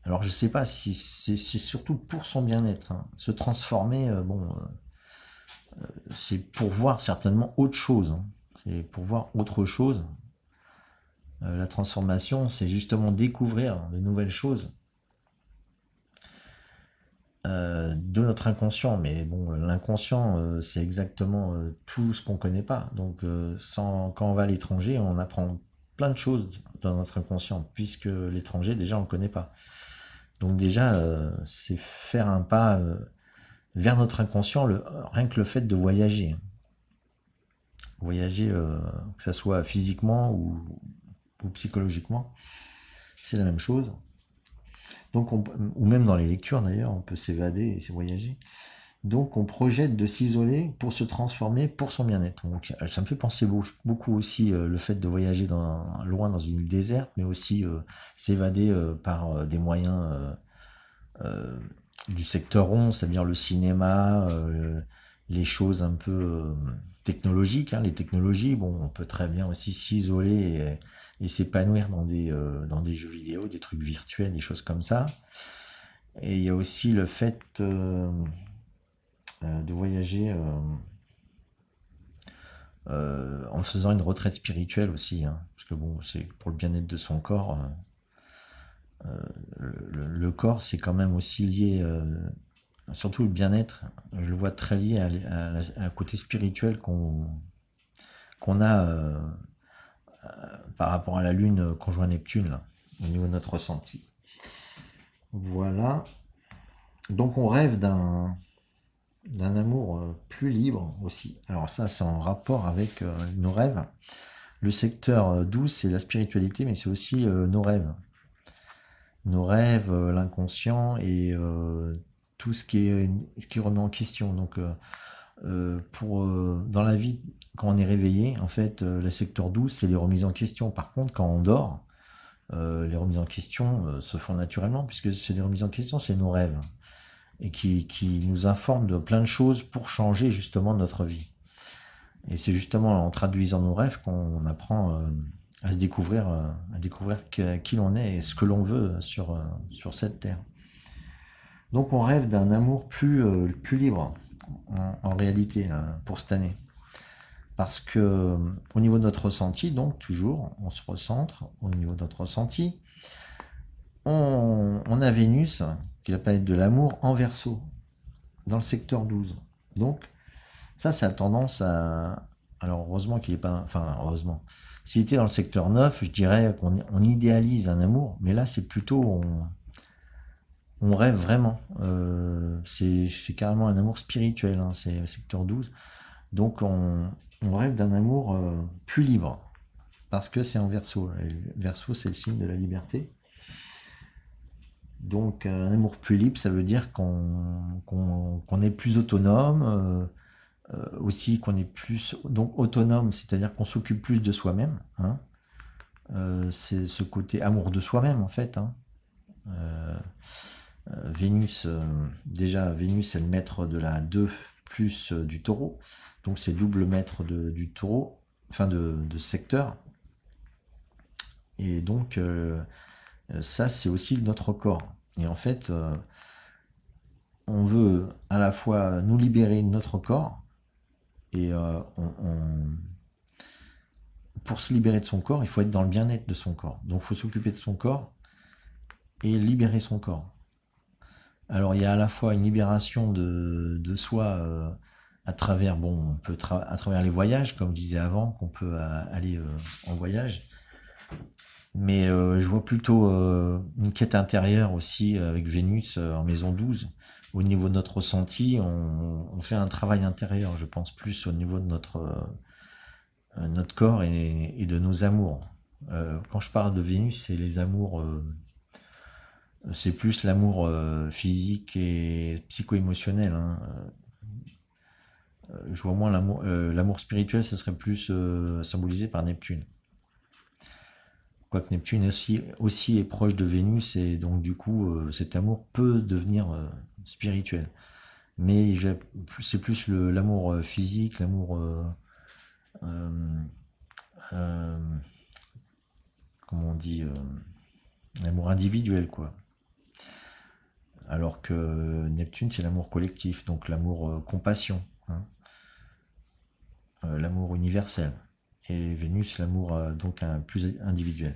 alors je sais pas si c'est surtout pour son bien-être, hein. Se transformer, c'est pour voir certainement autre chose, hein. C'est pour voir autre chose. La transformation, c'est justement découvrir de nouvelles choses de notre inconscient. Mais bon, l'inconscient, c'est exactement tout ce qu'on connaît pas. Donc, quand on va à l'étranger, on apprend plein de choses dans notre inconscient, puisque l'étranger, déjà, on ne le connaît pas. Donc déjà, c'est faire un pas vers notre inconscient, rien que le fait de voyager. Voyager, que ça soit physiquement ou psychologiquement, c'est la même chose. Donc ou même dans les lectures d'ailleurs, on peut s'évader et voyager. Donc on projette de s'isoler pour se transformer pour son bien-être. Donc ça me fait penser beaucoup aussi le fait de voyager loin dans une île déserte, mais aussi s'évader par des moyens du secteur 11, c'est-à-dire le cinéma, les choses un peu technologiques, hein. Les technologies, bon, on peut très bien aussi s'isoler et s'épanouir dans des jeux vidéo, des trucs virtuels, des choses comme ça. Et il y a aussi le fait de voyager en faisant une retraite spirituelle aussi, hein. Parce que bon, c'est pour le bien-être de son corps. Le corps, c'est quand même aussi lié, surtout le bien-être, je le vois très lié à côté spirituel qu'on a par rapport à la Lune conjoint Neptune, là, au niveau de notre ressenti. Voilà. Donc on rêve d'un amour plus libre aussi. Alors ça, c'est en rapport avec nos rêves. Le secteur 12, c'est la spiritualité, mais c'est aussi nos rêves. Nos rêves, l'inconscient et tout ce qui remet en question. Donc, dans la vie, quand on est réveillé, en fait, le secteur 12, c'est les remises en question. Par contre, quand on dort, les remises en question se font naturellement, puisque c'est des remises en question, c'est nos rêves, et qui nous informent de plein de choses pour changer justement notre vie. Et c'est justement en traduisant nos rêves qu'on apprend à découvrir qui l'on est et ce que l'on veut sur cette terre. Donc on rêve d'un amour plus libre en réalité pour cette année. Parce que au niveau de notre ressenti, donc toujours, on se recentre au niveau de notre ressenti. On a Vénus, qui est la planète de l'amour, en Verseau, dans le secteur 12. Donc ça a tendance à... Alors heureusement qu'il n'est pas... Enfin heureusement. S'il était dans le secteur 9, je dirais qu'on idéalise un amour, mais là c'est plutôt... On rêve vraiment. C'est carrément un amour spirituel, hein, c'est le secteur 12. Donc on rêve d'un amour plus libre, parce que c'est en Verseau. Verseau, c'est le signe de la liberté. Donc un amour plus libre, ça veut dire qu'on est plus autonome, aussi qu'on est plus donc autonome, c'est-à-dire qu'on s'occupe plus de soi-même. Hein. C'est ce côté amour de soi-même en fait. Hein. Vénus, déjà Vénus est le maître de la 2 plus du taureau, donc c'est double maître du taureau, enfin de secteur. Et donc ça c'est aussi notre corps. Et en fait, on veut à la fois nous libérer de notre corps, et pour se libérer de son corps, il faut être dans le bien-être de son corps. Donc il faut s'occuper de son corps et libérer son corps. Alors il y a à la fois une libération de soi à travers, bon, on peut à travers les voyages, comme je disais avant, qu'on peut aller en voyage. Mais je vois plutôt une quête intérieure aussi avec Vénus en maison 12. Au niveau de notre ressenti, on fait un travail intérieur, je pense, plus au niveau de notre corps et de nos amours. Quand je parle de Vénus, c'est les amours, c'est plus l'amour physique et psycho-émotionnel. Hein. Je vois moins l'amour spirituel, ça serait plus symbolisé par Neptune. Quoique Neptune aussi est proche de Vénus, et donc du coup cet amour peut devenir spirituel. Mais c'est plus l'amour physique, l'amour comment on dit, l'amour individuel, quoi. Alors que Neptune, c'est l'amour collectif, donc l'amour compassion, hein, l'amour universel. Et Vénus, l'amour donc plus individuel.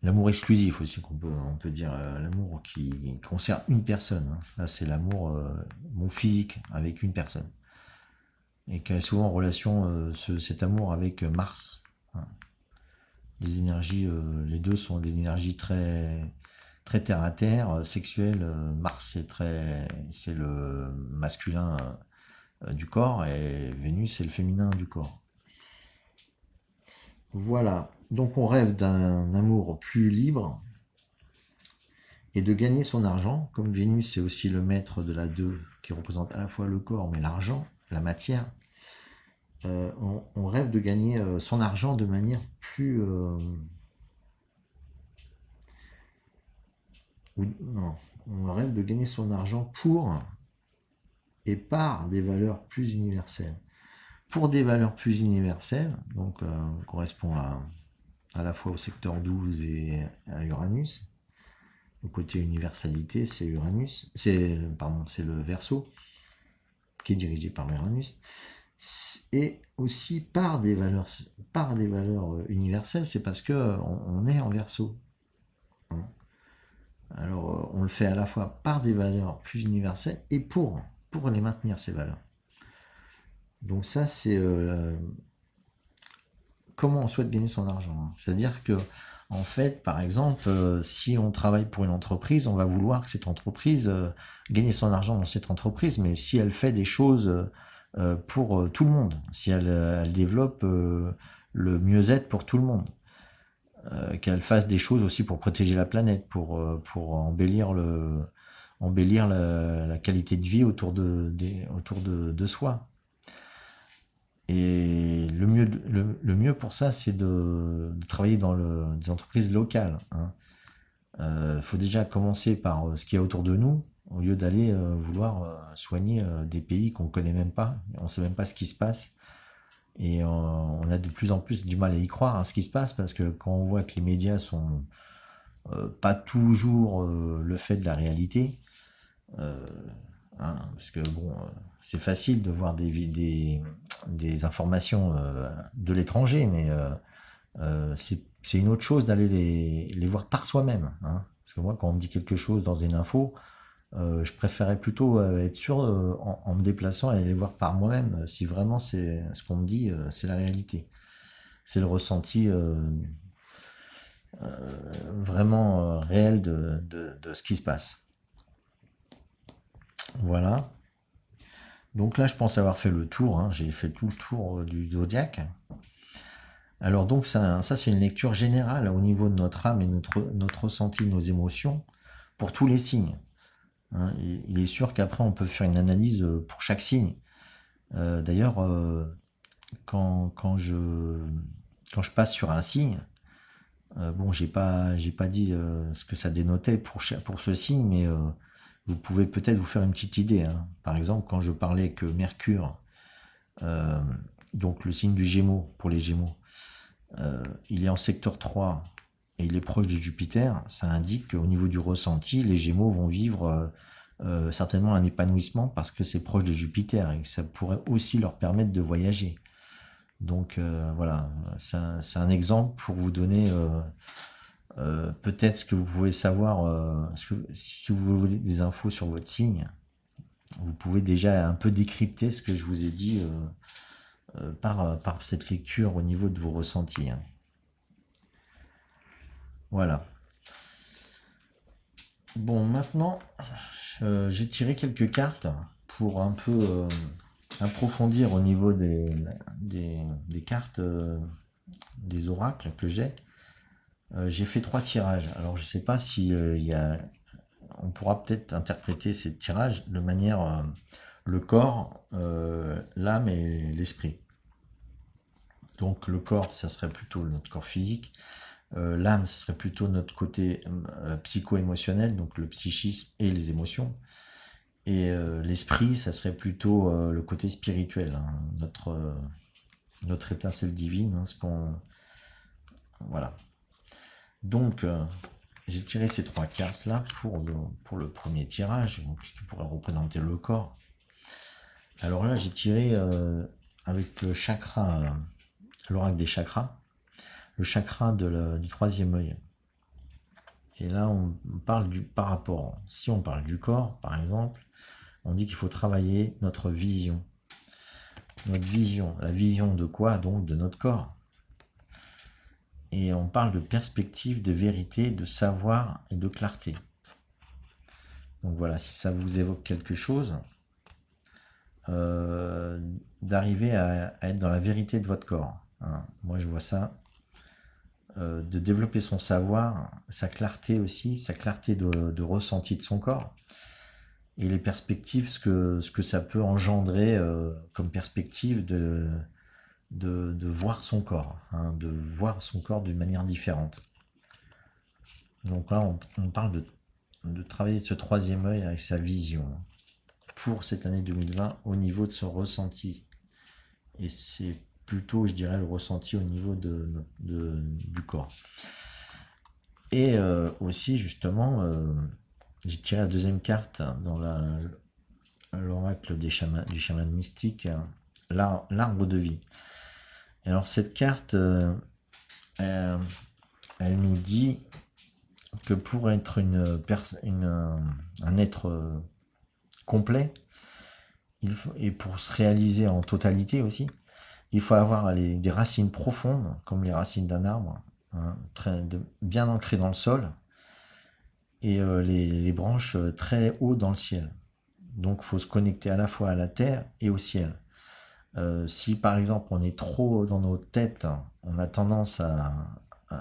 L'amour exclusif aussi, on peut dire, l'amour qui concerne une personne. Hein. Là, c'est l'amour physique avec une personne. Et qui a souvent en relation cet amour avec Mars. Hein. Les énergies, les deux sont des énergies très, très terre à terre, sexuelles. Mars, c'est le masculin du corps, et Vénus, c'est le féminin du corps. Voilà, donc on rêve d'un amour plus libre et de gagner son argent, comme Vénus c'est aussi le maître de la 2 qui représente à la fois le corps mais l'argent, la matière. On rêve de gagner son argent de manière plus... non, on rêve de gagner son argent pour et par des valeurs plus universelles. Pour des valeurs plus universelles, donc correspond à la fois au secteur 12 et à Uranus. Le côté universalité, c'est Uranus, c'est le Verseau, qui est dirigé par Uranus. et aussi par des valeurs universelles, c'est parce que on est en Verseau. Hein. Alors, on le fait à la fois par des valeurs plus universelles et pour les maintenir, ces valeurs. Donc ça, c'est comment on souhaite gagner son argent. Hein. C'est-à-dire que, en fait, par exemple, si on travaille pour une entreprise, on va vouloir que cette entreprise gagne son argent dans cette entreprise, mais si elle fait des choses pour tout le monde, si elle développe le mieux-être pour tout le monde, qu'elle fasse des choses aussi pour protéger la planète, pour embellir la qualité de vie autour de soi. Et le mieux pour ça, c'est de travailler dans des entreprises locales. Hein. Faut déjà commencer par ce qu'il y a autour de nous, au lieu d'aller vouloir soigner des pays qu'on connaît même pas. On ne sait même pas ce qui se passe. Et on a de plus en plus du mal à y croire à ce qui se passe, parce que quand on voit que les médias sont pas toujours le fait de la réalité, euh, hein, parce que bon, c'est facile de voir des informations de l'étranger, mais c'est une autre chose d'aller les voir par soi-même. Hein. Parce que moi, quand on me dit quelque chose dans une info, je préférais plutôt être sûr en me déplaçant et aller les voir par moi-même si vraiment c'est ce qu'on me dit, c'est la réalité. C'est le ressenti vraiment réel de ce qui se passe. Voilà. Donc là, je pense avoir fait le tour. Hein. J'ai fait tout le tour du zodiaque. Alors donc ça c'est une lecture générale au niveau de notre âme et notre ressenti, nos émotions, pour tous les signes. Hein. Il est sûr qu'après on peut faire une analyse pour chaque signe. D'ailleurs, quand je passe sur un signe, bon, j'ai pas dit ce que ça dénotait pour ce signe, mais vous pouvez peut-être vous faire une petite idée. Hein. Par exemple, quand je parlais que Mercure, euh, donc le signe du Gémeaux, pour les Gémeaux, il est en secteur 3 et il est proche de Jupiter, ça indique qu'au niveau du ressenti, les Gémeaux vont vivre certainement un épanouissement parce que c'est proche de Jupiter et que ça pourrait aussi leur permettre de voyager. Donc voilà, c'est un exemple pour vous donner peut-être ce que vous pouvez savoir, si vous voulez des infos sur votre signe, vous pouvez déjà un peu décrypter ce que je vous ai dit par cette lecture au niveau de vos ressentis. Hein. Voilà. Bon, maintenant, j'ai tiré quelques cartes pour un peu approfondir au niveau des cartes, des oracles que j'ai. J'ai fait 3 tirages. Alors, je sais pas si on pourra peut-être interpréter ces tirages de manière le corps, l'âme et l'esprit. Donc, le corps, ça serait plutôt notre corps physique. L'âme, ce serait plutôt notre côté psycho-émotionnel, donc le psychisme et les émotions. Et l'esprit, ça serait plutôt le côté spirituel, hein, notre étincelle divine, hein, voilà. Donc, j'ai tiré ces 3 cartes-là pour le premier tirage, qui pourrait représenter le corps. Alors là, j'ai tiré avec le chakra, l'oracle des chakras, le chakra du 3e œil. Et là, on parle par rapport, si on parle du corps, par exemple, on dit qu'il faut travailler notre vision. Notre vision, la vision de quoi? Donc de notre corps. Et on parle de perspective, de vérité, de savoir et de clarté. Donc voilà, si ça vous évoque quelque chose, d'arriver à être dans la vérité de votre corps. Hein. Moi, je vois ça. De développer son savoir, sa clarté aussi, sa clarté de ressenti de son corps, et les perspectives, ce que ça peut engendrer comme perspective de voir son corps, hein, de voir son corps d'une manière différente. Donc là, on parle de travailler ce 3e œil avec sa vision pour cette année 2020 au niveau de son ressenti. Et c'est plutôt, je dirais, le ressenti au niveau du corps. Et aussi, justement, j'ai tiré la 2e carte dans l'oracle du chaman mystique, l'arbre de vie. Et alors cette carte, elle, elle nous dit que pour être un être complet, et pour se réaliser en totalité aussi, il faut avoir des racines profondes, comme les racines d'un arbre, hein, bien ancrées dans le sol, et les branches très haut dans le ciel. Donc il faut se connecter à la fois à la terre et au ciel. Si par exemple on est trop dans nos têtes, on a tendance à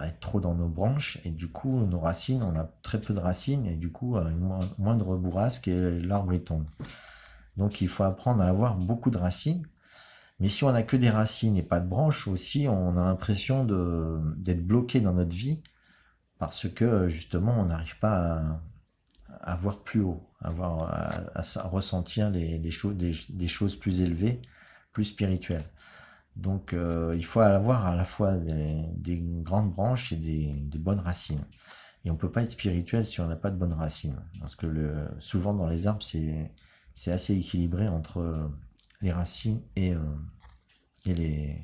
être trop dans nos branches, et du coup nos racines, on a très peu de racines, et du coup une moindre bourrasque et l'arbre il tombe. Donc il faut apprendre à avoir beaucoup de racines. Mais si on n'a que des racines et pas de branches aussi, on a l'impression d'être bloqué dans notre vie parce que justement on n'arrive pas à voir plus haut, à ressentir les choses, des choses plus élevées, plus spirituelles. Donc il faut avoir à la fois des grandes branches et des bonnes racines. Et on peut pas être spirituel si on n'a pas de bonnes racines. Parce que souvent dans les arbres, c'est assez équilibré entre les racines et, les,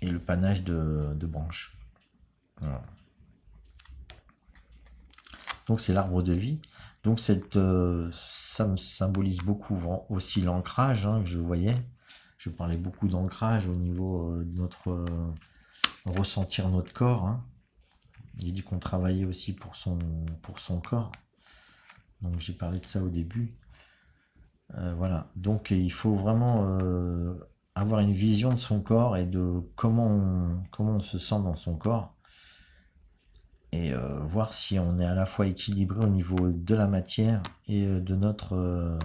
et le panache de branches. Voilà. Donc c'est l'arbre de vie. Donc ça me symbolise beaucoup aussi l'ancrage, hein, que je voyais. Je parlais beaucoup d'ancrage au niveau de notre ressentir notre corps. Hein. Il dit qu'on travaillait aussi pour son corps. Donc j'ai parlé de ça au début. Voilà. Donc il faut vraiment avoir une vision de son corps et de comment on se sent dans son corps. Et voir si on est à la fois équilibré au niveau de la matière et de notre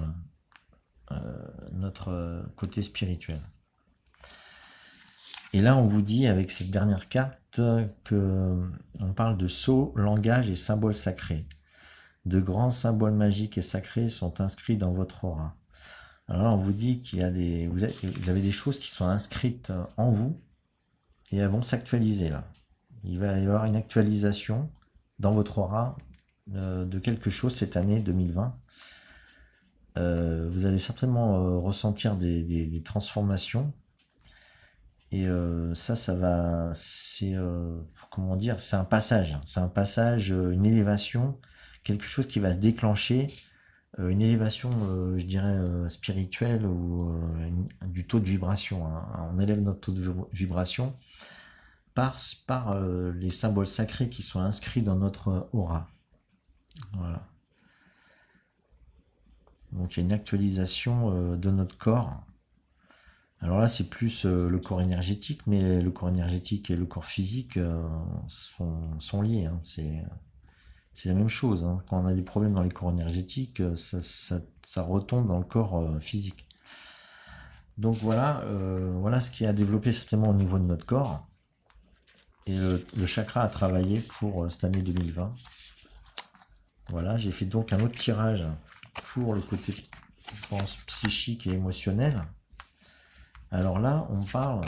côté spirituel. Et là, on vous dit avec cette dernière carte que on parle de sceaux, langage et symboles sacrés. De grands symboles magiques et sacrés sont inscrits dans votre aura. Alors là, on vous dit qu'il y a vous avez des choses qui sont inscrites en vous et elles vont s'actualiser là. Il va y avoir une actualisation dans votre aura de quelque chose cette année 2020. Vous allez certainement ressentir des transformations. Et ça va, comment dire, c'est un passage. C'est un passage, une élévation, quelque chose qui va se déclencher, une élévation, je dirais, spirituelle ou du taux de vibration. Hein. On élève notre taux de vibration par les symboles sacrés qui sont inscrits dans notre aura. Voilà. Donc il y a une actualisation de notre corps. Alors là, c'est plus le corps énergétique, mais le corps énergétique et le corps physique sont liés. Hein. C'est la même chose. Hein. Quand on a des problèmes dans les corps énergétiques, ça retombe dans le corps physique. Donc voilà ce qui a développé certainement au niveau de notre corps. Et le chakra a travaillé pour cette année 2020. Voilà, j'ai fait donc un autre tirage pour le côté, je pense, psychique et émotionnel. Alors là, on parle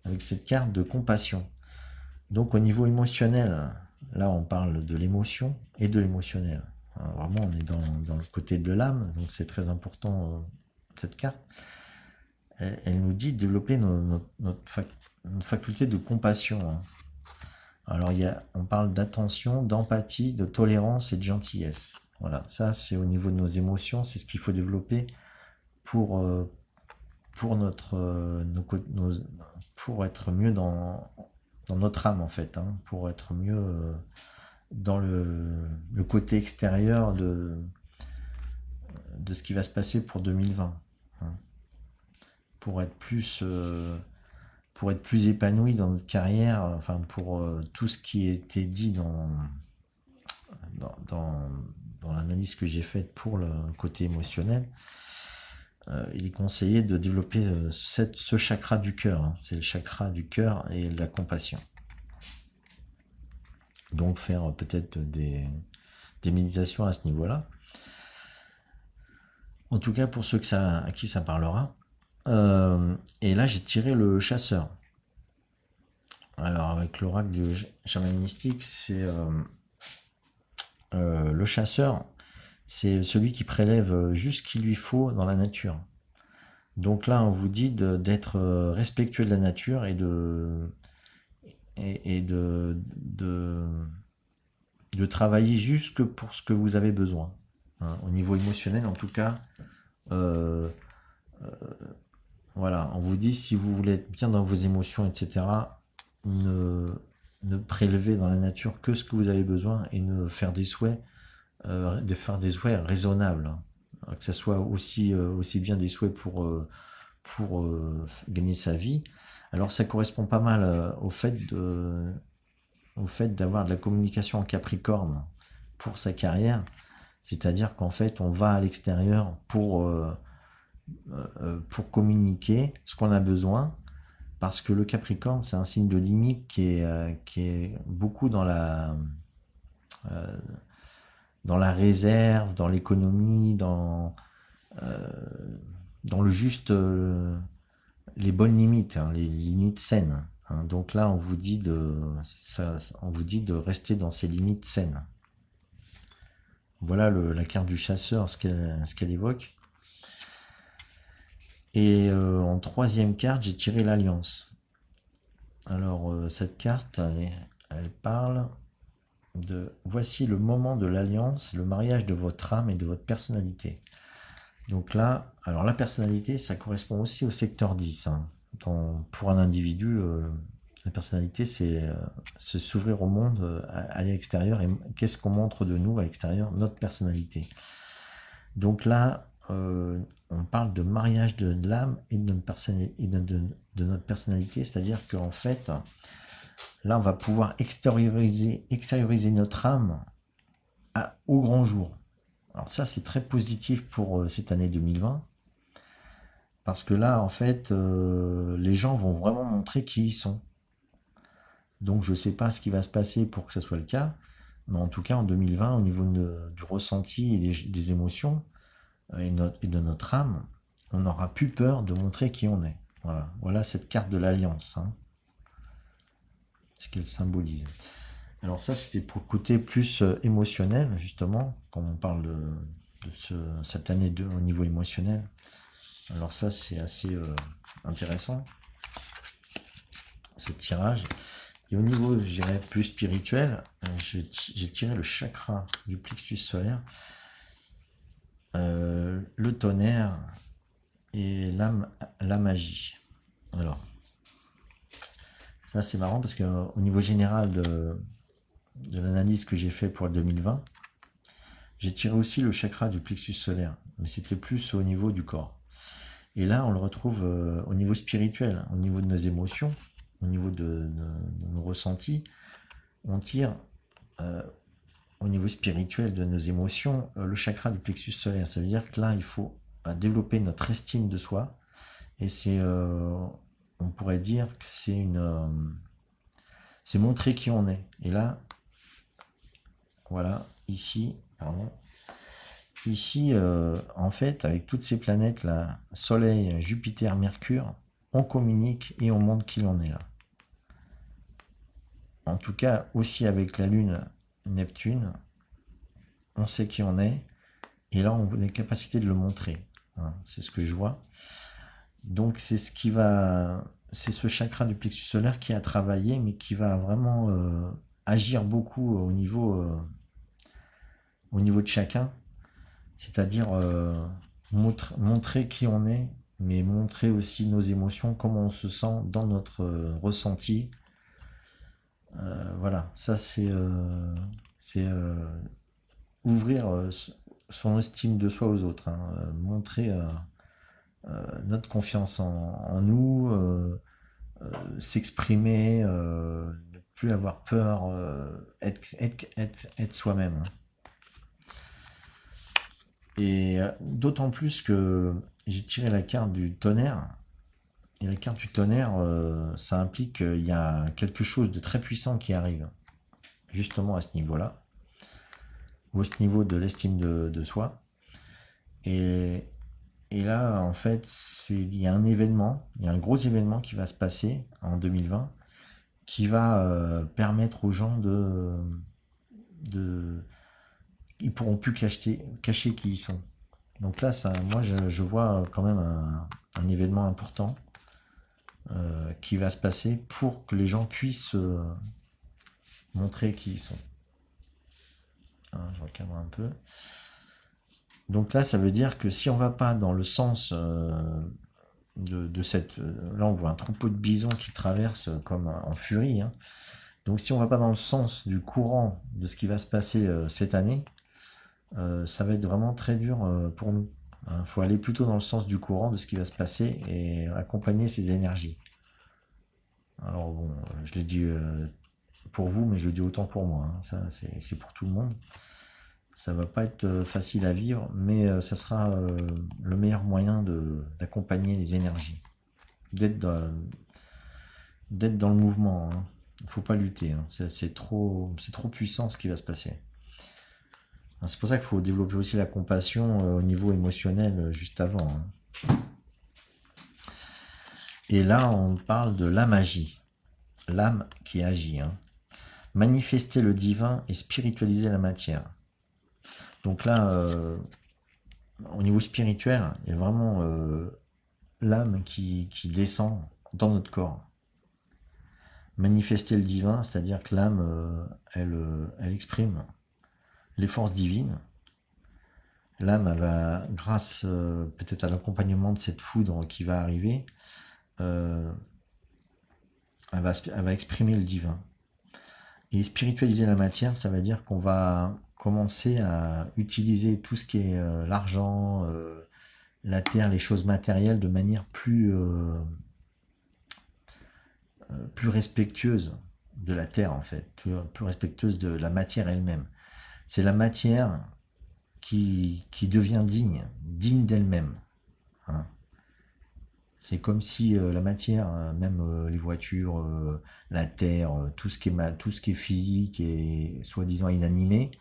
avec cette carte de compassion. Donc au niveau émotionnel, là on parle de l'émotion et de l'émotionnel. Vraiment, on est dans le côté de l'âme, donc c'est très important cette carte. Elle nous dit de développer notre faculté de compassion. Hein. Alors on parle d'attention, d'empathie, de tolérance et de gentillesse. Voilà, ça c'est au niveau de nos émotions, c'est ce qu'il faut développer pour pour être mieux dans notre âme en fait, hein, pour être mieux dans le côté extérieur de ce qui va se passer pour 2020, hein, pour être plus épanoui dans notre carrière, enfin pour tout ce qui était dit dans l'analyse que j'ai faite pour le côté émotionnel. Il est conseillé de développer ce chakra du cœur. Hein. C'est le chakra du cœur et de la compassion. Donc faire peut-être des méditations à ce niveau-là. En tout cas pour ceux à qui ça parlera. Et là j'ai tiré le chasseur. Alors avec l'oracle du chaman mystique, c'est le chasseur. C'est celui qui prélève juste ce qu'il lui faut dans la nature. Donc là, on vous dit d'être respectueux de la nature et de travailler jusque pour ce que vous avez besoin. Hein. Au niveau émotionnel, en tout cas, euh, voilà, on vous dit si vous voulez être bien dans vos émotions, etc., ne, ne prélevez dans la nature que ce que vous avez besoin et ne faire des souhaits, de faire des souhaits raisonnables. Hein. Que ce soit aussi bien des souhaits pour gagner sa vie. Alors ça correspond pas mal au fait d'avoir de la communication en Capricorne pour sa carrière, c'est-à-dire qu'en fait on va à l'extérieur pour communiquer ce qu'on a besoin, parce que le Capricorne c'est un signe de limite qui est beaucoup euh, dans la réserve, dans l'économie, euh, dans le juste, les bonnes limites, hein, les limites saines. Hein. Donc là, on vous dit de rester dans ces limites saines. Voilà la carte du chasseur, ce qu'elle évoque. Et en troisième carte, j'ai tiré l'Alliance. Alors, cette carte, elle parle de voici le moment de l'alliance, le mariage de votre âme et de votre personnalité. Donc là, alors la personnalité, ça correspond aussi au secteur 10. Hein. Pour un individu, la personnalité, c'est s'ouvrir au monde, aller à l'extérieur. Et qu'est-ce qu'on montre de nous à l'extérieur? Notre personnalité. Donc là, on parle de mariage de l'âme et de notre personnalité. C'est-à-dire qu'en fait, là, on va pouvoir extérioriser notre âme au grand jour. Alors ça, c'est très positif pour cette année 2020, parce que là, en fait, les gens vont vraiment montrer qui ils sont. Donc je ne sais pas ce qui va se passer pour que ça soit le cas, mais en tout cas, en 2020, au niveau du ressenti et des émotions et de notre âme, on n'aura plus peur de montrer qui on est. Voilà, voilà cette carte de l'Alliance, hein, ce qu'elle symbolise. Alors ça, c'était pour le côté plus émotionnel, justement, quand on parle cette année au niveau émotionnel. Alors ça, c'est assez intéressant, ce tirage. Et au niveau, je dirais, plus spirituel, j'ai tiré le chakra du plexus solaire, le tonnerre et la magie. Alors, ça c'est marrant parce qu'au niveau général de l'analyse que j'ai fait pour le 2020, j'ai tiré aussi le chakra du plexus solaire, mais c'était plus au niveau du corps. Et là, on le retrouve au niveau spirituel, au niveau de nos émotions, au niveau de nos ressentis. On tire au niveau spirituel de nos émotions le chakra du plexus solaire. Ça veut dire que là, il faut développer notre estime de soi. Et on pourrait dire que c'est montrer qui on est. Et là, voilà, ici, pardon. Ici, en fait, avec toutes ces planètes là, Soleil, Jupiter, Mercure, on communique et on montre qui on est là. En tout cas, aussi avec la Lune, Neptune, on sait qui on est, et là, on a la capacité de le montrer. Hein, c'est ce que je vois. Donc, c'est ce chakra du plexus solaire qui a travaillé, mais qui va vraiment agir beaucoup au niveau de chacun. C'est-à-dire montrer qui on est, mais montrer aussi nos émotions, comment on se sent dans notre ressenti. Voilà, ça c'est ouvrir son estime de soi aux autres, hein, montrer notre confiance en nous, s'exprimer, ne plus avoir peur, être soi-même. Hein. Et d'autant plus que j'ai tiré la carte du tonnerre. Et la carte du tonnerre, ça implique qu'il y a quelque chose de très puissant qui arrive, justement à ce niveau-là, ou à ce niveau de l'estime de soi. Et, et là, en fait, il y a un gros événement qui va se passer en 2020, qui va permettre aux gens de ils pourront plus cacher qui ils sont. Donc là, moi, je vois quand même un événement important qui va se passer pour que les gens puissent montrer qui ils sont. Hein, je recadre un peu. Donc là, ça veut dire que si on va pas dans le sens de cette... là, on voit un troupeau de bisons qui traverse comme en furie. Hein. Donc si on va pas dans le sens du courant de ce qui va se passer cette année, ça va être vraiment très dur pour nous. Il faut aller plutôt dans le sens du courant de ce qui va se passer et accompagner ces énergies. Alors bon, je l'ai dit pour vous, mais je le dis autant pour moi. Hein. Ça, c'est pour tout le monde. Ça va pas être facile à vivre, mais ça sera le meilleur moyen d'accompagner les énergies, d'être dans le mouvement. Hein. Il ne faut pas lutter. Hein. C'est trop puissant ce qui va se passer. C'est pour ça qu'il faut développer aussi la compassion au niveau émotionnel juste avant. Hein. Et là, on parle de la magie, l'âme qui agit. Hein. Manifester le divin et spiritualiser la matière. Donc là, au niveau spirituel, il y a vraiment l'âme qui descend dans notre corps. Manifester le divin, c'est-à-dire que l'âme, elle exprime les forces divines. L'âme, elle va, grâce peut-être à l'accompagnement de cette foudre qui va arriver, elle va exprimer le divin. Et spiritualiser la matière, ça veut dire qu'on va commencer à utiliser tout ce qui est l'argent, la terre, les choses matérielles de manière plus respectueuse de la terre en fait, plus respectueuse de la matière elle-même. C'est la matière qui devient digne d'elle-même. Hein. C'est comme si la matière, même les voitures, la terre, tout ce qui est physique et soi-disant inanimé,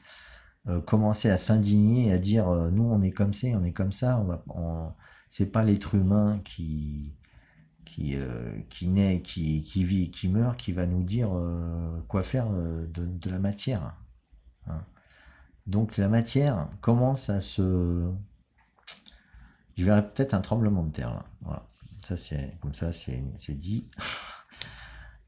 commençait à s'indigner et à dire nous on est comme ça, c'est pas l'être humain qui naît, qui vit et qui meurt qui va nous dire quoi faire de la matière. Hein. Donc la matière commence à se... Je verrai peut-être un tremblement de terre là. Voilà. Ça c'est comme ça, c'est dit.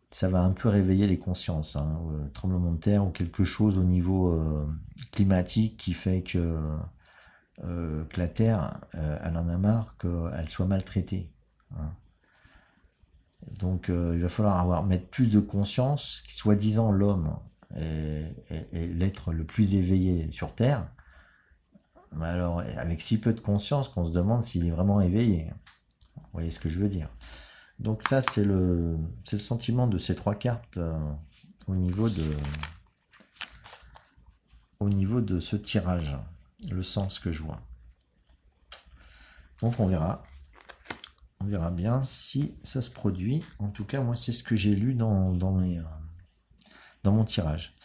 Ça va un peu réveiller les consciences. Hein. Tremblement de terre ou quelque chose au niveau climatique qui fait que la terre, elle en a marre qu'elle soit maltraitée. Hein. Donc il va falloir mettre plus de conscience, soi-disant l'homme est l'être le plus éveillé sur Terre. Mais alors, avec si peu de conscience qu'on se demande s'il est vraiment éveillé. Vous voyez ce que je veux dire. Donc ça, c'est le sentiment de ces trois cartes au niveau de ce tirage, le sens que je vois. Donc on verra. On verra bien si ça se produit. En tout cas, moi, c'est ce que j'ai lu dans mon tirage.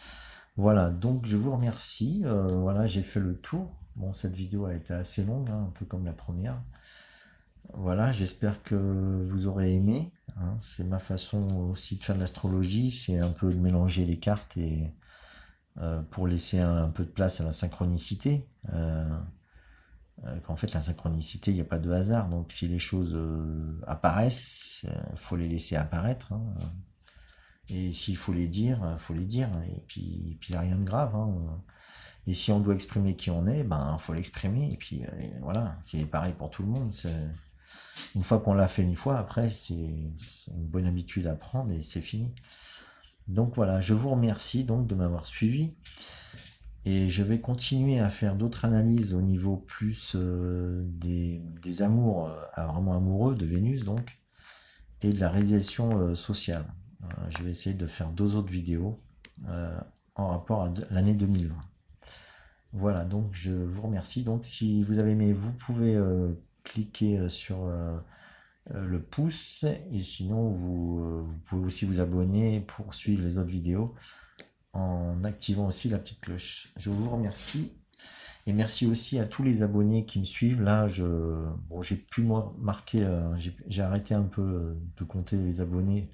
Voilà, donc je vous remercie. Voilà, j'ai fait le tour. Bon, cette vidéo a été assez longue, hein, un peu comme la première. Voilà, j'espère que vous aurez aimé. Hein. C'est ma façon aussi de faire de l'astrologie. C'est un peu de mélanger les cartes et pour laisser un peu de place à la synchronicité. Qu'en fait la synchronicité, il n'y a pas de hasard, donc si les choses apparaissent, il faut les laisser apparaître, hein. Et s'il faut les dire, et puis il n'y a rien de grave, hein. Et si on doit exprimer qui on est, ben faut l'exprimer, et puis voilà, c'est pareil pour tout le monde. Une fois qu'on l'a fait une fois, après c'est une bonne habitude à prendre et c'est fini. Donc voilà, je vous remercie donc de m'avoir suivi. Et je vais continuer à faire d'autres analyses au niveau plus des amours vraiment amoureux de Vénus, donc, et de la réalisation sociale. Je vais essayer de faire 2 autres vidéos en rapport à l'année 2020. Voilà, donc je vous remercie. Donc si vous avez aimé, vous pouvez cliquer sur le pouce, et sinon vous pouvez aussi vous abonner pour suivre les autres vidéos en activant aussi la petite cloche. Je vous remercie et merci aussi à tous les abonnés qui me suivent. Là, j'ai pu marquer, j'ai arrêté un peu de compter les abonnés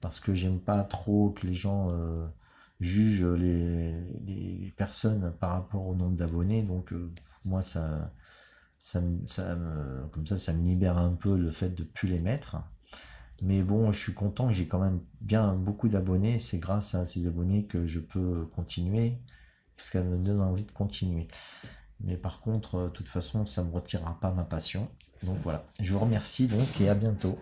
parce que j'aime pas trop que les gens jugent les personnes par rapport au nombre d'abonnés. Donc moi, ça comme ça me libère un peu le fait de plus les mettre. Mais bon, je suis content que j'ai quand même bien beaucoup d'abonnés. C'est grâce à ces abonnés que je peux continuer, parce qu'elle me donne envie de continuer. Mais par contre, de toute façon, ça ne me retirera pas ma passion. Donc voilà, je vous remercie donc et à bientôt.